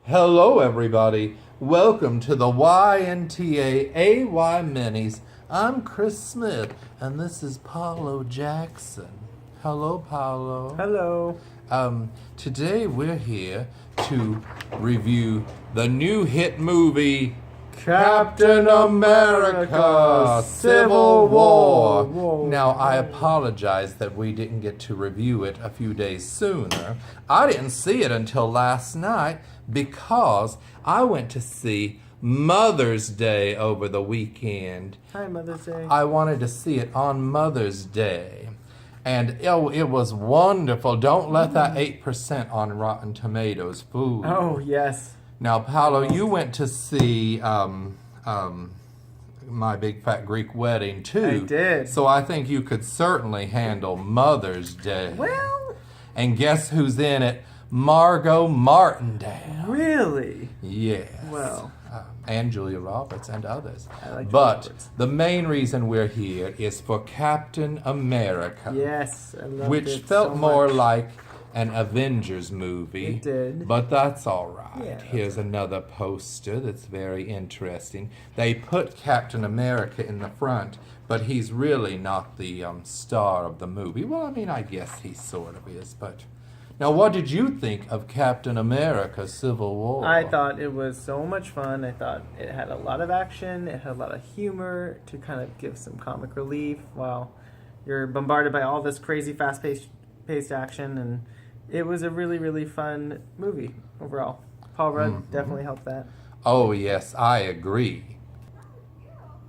Hello, everybody. Welcome to the YNTAAY Minis. I'm Chris Smith, and this is Paolo Jackson. Hello, Paolo. Hello. Today we're here to review the new hit movie Captain America Civil War. Whoa. Now, I apologize that we didn't get to review it a few days sooner. I didn't see it until last night because I went to see Mother's Day over the weekend. Hi, Mother's Day. I wanted to see it on Mother's Day. And it was wonderful. Don't let that 8% on Rotten Tomatoes fool you. Oh, yes. Now, Paolo, you went to see My Big Fat Greek Wedding, too. I did. So I think you could certainly handle Mother's Day. Well, And guess who's in it? Margot Martindale. really? Yes. Well. And Julia Roberts and others. I like Julia But Roberts. the main reason we're here is for Captain America. Yes, I loved Which it felt so more much. like an Avengers movie. It did. But that's all right. Yeah, Here's another poster that's very interesting. They put Captain America in the front, but he's really not the star of the movie. Well, I mean, I guess he sort of is, but... Now, what did you think of Captain America Civil War? I thought it was so much fun. I thought it had a lot of action. It had a lot of humor to kind of give some comic relief while you're bombarded by all this crazy fast-paced action. And it was a really, really fun movie overall. Paul Rudd definitely helped that. Oh, yes, I agree.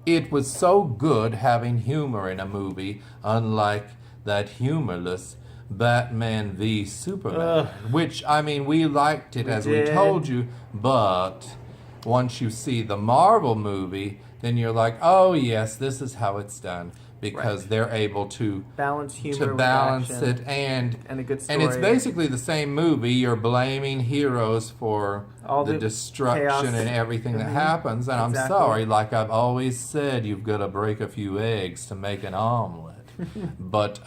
It was so good having humor in a movie, unlike that humorless Batman v Superman, which, I mean, we liked it as we did. told you, but once you see the Marvel movie, then you're like, oh, yes, this is how it's done, because Right. they're able to Balance humor with balance action it, and a good story. it's basically the same movie. You're blaming heroes for All the the destruction chaos. and everything that Mhm. happens, and I'm Exactly. sorry, like I've always said, you've got to break a few eggs to make an omelet. But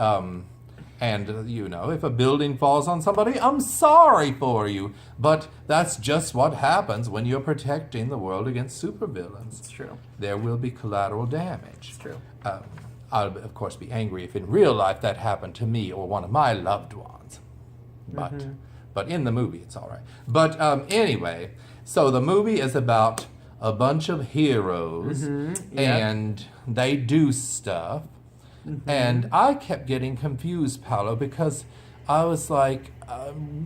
and, you know, if a building falls on somebody, I'm sorry for you. But that's just what happens when you're protecting the world against supervillains. It's true. There will be collateral damage. It's true. I'll, of course, be angry if in real life that happened to me or one of my loved ones. But in the movie, it's all right. But anyway, so the movie is about a bunch of heroes, and they do stuff. And I kept getting confused, Paolo, because I was like,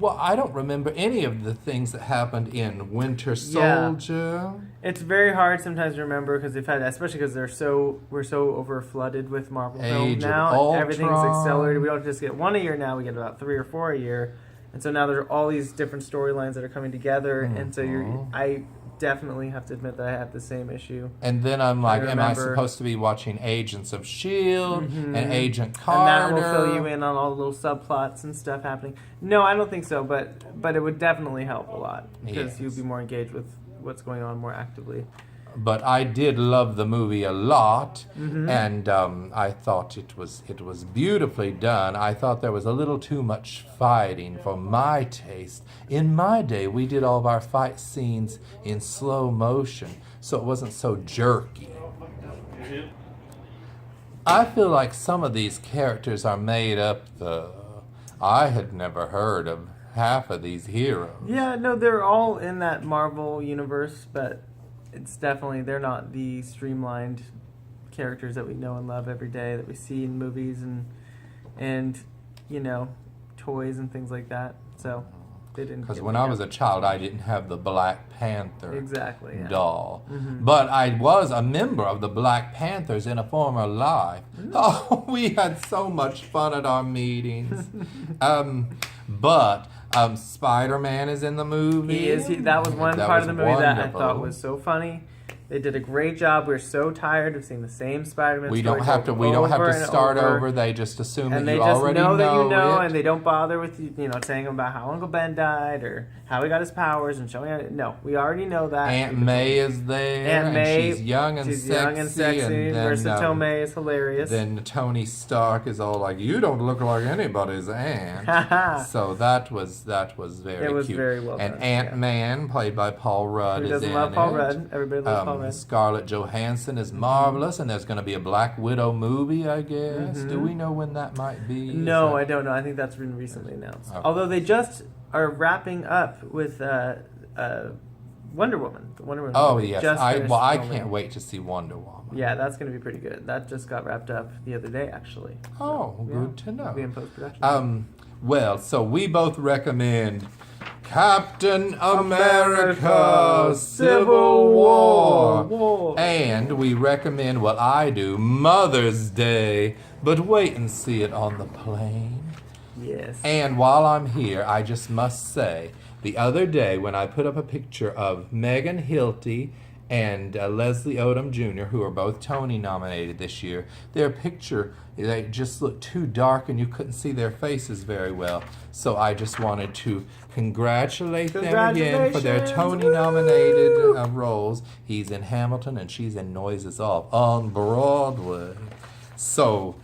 well, I don't remember any of the things that happened in Winter Soldier. It's very hard sometimes to remember because they've had, especially because we're so over flooded with Marvel films Age of now. Ultron. Everything's accelerated. We don't just get one a year now. We get about 3 or 4 a year, and so now there are all these different storylines that are coming together. And so I definitely have to admit that I have the same issue. And then I'm like, am I remember. supposed to be watching Agents of S.H.I.E.L.D. and Agent And Carter? that will fill you in on all the little subplots and stuff happening. No, I don't think so, but it would definitely help a lot because Yes. you'd be more engaged with what's going on more actively. But I did love the movie a lot, and I thought it was beautifully done. I thought there was a little too much fighting for my taste. In my day, we did all of our fight scenes in slow motion, so it wasn't so jerky. I feel like some of these characters are made up, though. I had never heard of half of these heroes. Yeah, no, they're all in that Marvel universe, but it's definitely, they're not the streamlined characters that we know and love every day that we see in movies and you know, toys and things like that. So they didn't. Because get when me I up. was a child, I didn't have the Black Panther Exactly, yeah. doll. But I was a member of the Black Panthers in a former life. Oh, we had so much fun at our meetings. But Spider-Man is in the movie. That was one That part was of the movie that I wonderful. thought was so funny. They did a great job. We're so tired of seeing the same Spider-Man. We don't story have to. We don't have to start over. They just assume and that they you just already know that you know, it. and they don't bother with saying about how Uncle Ben died or how he got his powers and showing it. No, we already know that. Aunt May is there, Aunt May, and she's young and sexy. And then, Marissa Tomei is hilarious. Then Tony Stark is all like, "You don't look like anybody's aunt." So that was very it was cute. very well and done. Ant-Man, played by Paul Rudd, Who is doesn't in love Paul it. Rudd? Everybody loves Paul Rudd. Scarlett Johansson is marvelous, and there's going to be a Black Widow movie, I guess. Do we know when that might be? No, I don't know. I think that's been recently announced. Okay. Although they just are wrapping up with Wonder Woman. The Wonder Woman. Oh movie yes, just I finished can't filming. wait to see Wonder Woman. Yeah, that's going to be pretty good. That just got wrapped up the other day, actually. Oh, So, good to know. It'll be in post-production. Well, so we both recommend Captain America Civil War. And we recommend, well, I do, Mother's Day. But wait and see it on the plane. Yes. And while I'm here, I just must say, the other day when I put up a picture of Megan Hilty and Leslie Odom Jr., who are both Tony nominated this year, their picture, they just looked too dark and you couldn't see their faces very well. So I just wanted to congratulate them again for their Tony-nominated roles. He's in Hamilton and she's in Noises Off on Broadway. So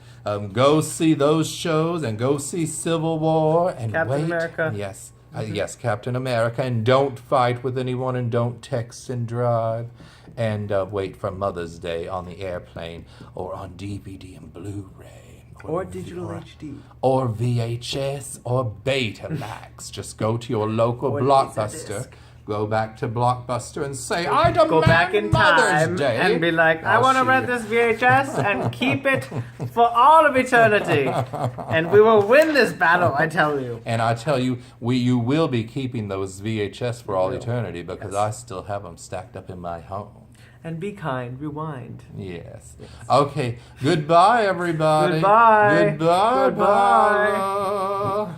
go see those shows and go see Civil War and Captain America. Yes. Yes, Captain America, and don't fight with anyone, and don't text and drive, and wait for Mother's Day on the airplane, or on DVD and Blu-ray, or digital HD, or VHS, or Betamax. Just go to your local or Blockbuster. Go back to Blockbuster and say, I demand go back in Mother's time Day. and be like, I want to rent this VHS and keep it for all of eternity. And we will win this battle, I tell you. And I tell you, you will be keeping those VHS for all eternity, because I still have them stacked up in my home. And be kind, rewind. Yes. Okay. Goodbye, everybody. Goodbye. Goodbye. Goodbye. Paolo.